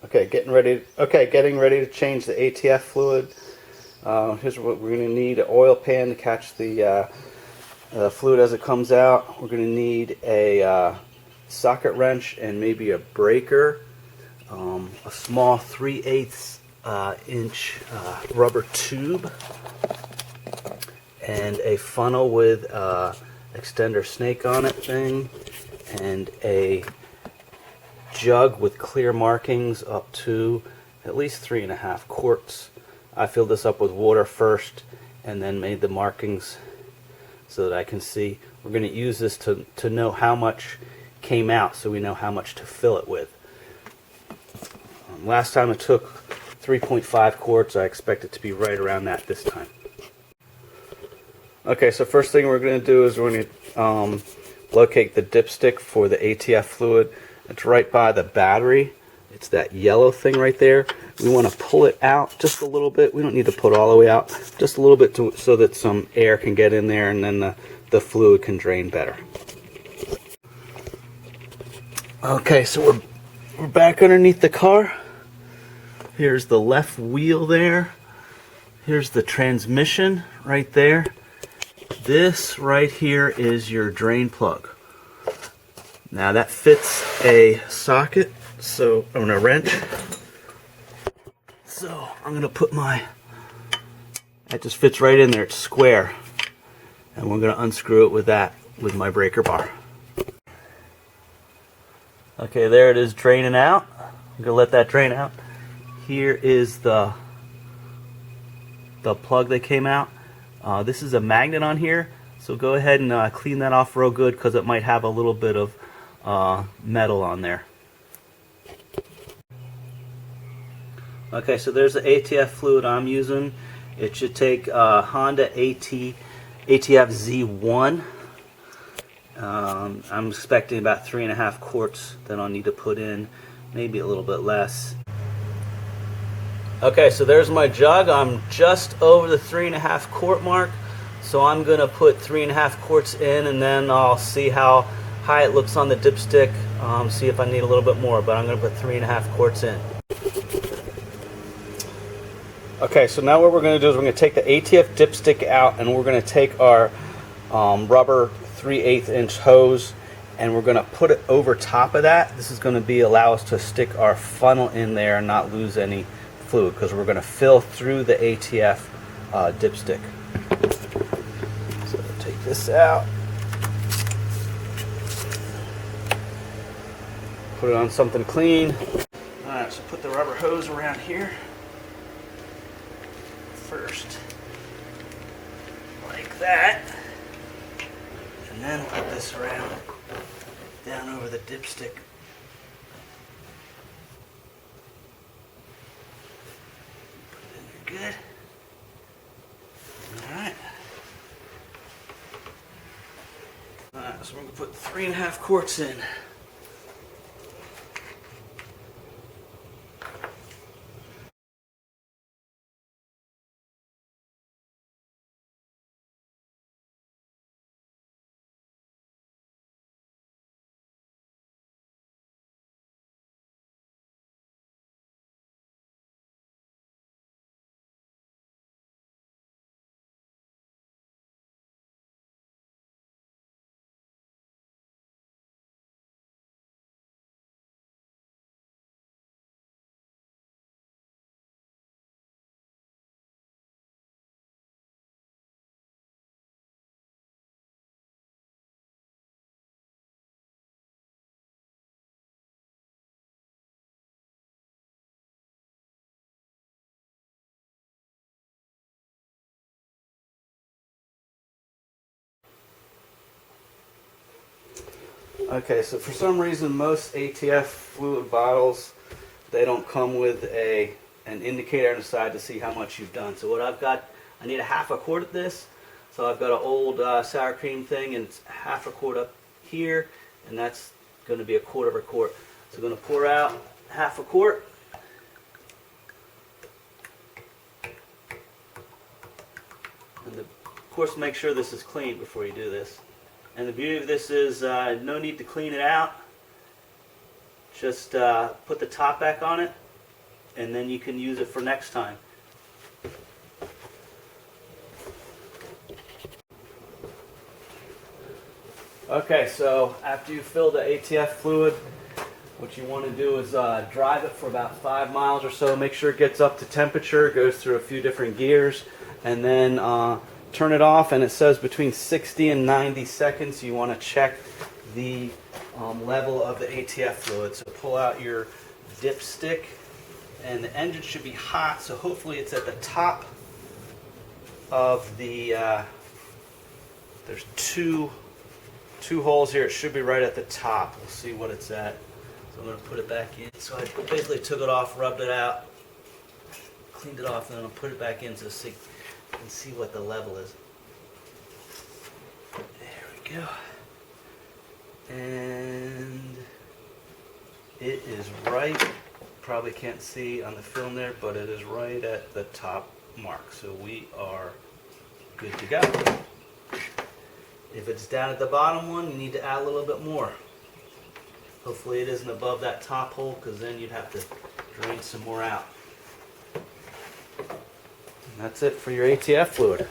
Okay, getting ready to change the ATF fluid. Here's what we're going to need: an oil pan to catch the fluid as it comes out. We're going to need a socket wrench and maybe a breaker, a small 3/8 inch rubber tube, and a funnel with extender snake on it thing, and a jug with clear markings up to at least 3.5 quarts. I filled this up with water first and then made the markings so that I can see. We're going to use this to know how much came out, so we know how much to fill it with. Last time it took 3.5 quarts. I expect it to be right around that this time. Okay, so first thing we're going to do is we're going to locate the dipstick for the ATF fluid. It's right by the battery. It's that yellow thing right there. We want to pull it out just a little bit. We don't need to pull it all the way out. Just a little bit so that some air can get in there and then the fluid can drain better. Okay, so we're back underneath the car. Here's the left wheel there. Here's the transmission right there. This right here is your drain plug. Now that fits a socket, so I'm going to wrench. So I'm going to put that just fits right in there, it's square. And we're going to unscrew it with my breaker bar. Okay, there it is draining out. I'm going to let that drain out. Here is the plug that came out. This is a magnet on here, so go ahead and clean that off real good because it might have a little bit of metal on there. Okay, so there's the ATF fluid I'm using. It should take Honda ATF Z1. I'm expecting about 3.5 quarts that I'll need to put in, maybe a little bit less. Okay, so there's my jug. I'm just over the 3.5 quart mark, so I'm going to put 3.5 quarts in, and then I'll see how high it looks on the dipstick, see if I need a little bit more, but I'm going to put 3.5 quarts in. Okay, so now what we're going to do is we're going to take the ATF dipstick out, and we're going to take our rubber 3/8 inch hose, and we're going to put it over top of that. This is going to allow us to stick our funnel in there and not lose any fluid, because we're going to fill through the ATF dipstick. So we'll take this out, put it on something clean. Alright, so put the rubber hose around here first, like that, and then put this around down over the dipstick. Put it in there good. Alright. Alright, so we're going to put 3.5 quarts in. Okay, so for some reason most ATF fluid bottles, they don't come with an indicator on the side to see how much you've done. So what I've got, I need a 1/2 quart of this. So I've got an old sour cream thing, and it's 1/2 quart up here, and that's going to be 1/4 quart. So I'm going to pour out 1/2 quart. And of course, make sure this is clean before you do this. And the beauty of this is no need to clean it out. Just put the top back on it and then you can use it for next time. Okay, so after you fill the ATF fluid, what you want to do is drive it for about 5 miles or so. Make sure it gets up to temperature, goes through a few different gears, and then turn it off. And it says between 60 and 90 seconds. You want to check the level of the ATF fluid. So pull out your dipstick, and the engine should be hot. So hopefully it's at the top of the. There's two holes here. It should be right at the top. We'll see what it's at. So I'm going to put it back in. So I basically took it off, rubbed it out, cleaned it off, and then I'll put it back in so you can see what the level is. There we go. And it is right, probably can't see on the film there, but it is right at the top mark. So we are good to go. If it's down at the bottom one, you need to add a little bit more. Hopefully it isn't above that top hole, because then you'd have to drain some more out. And that's it for your ATF fluid.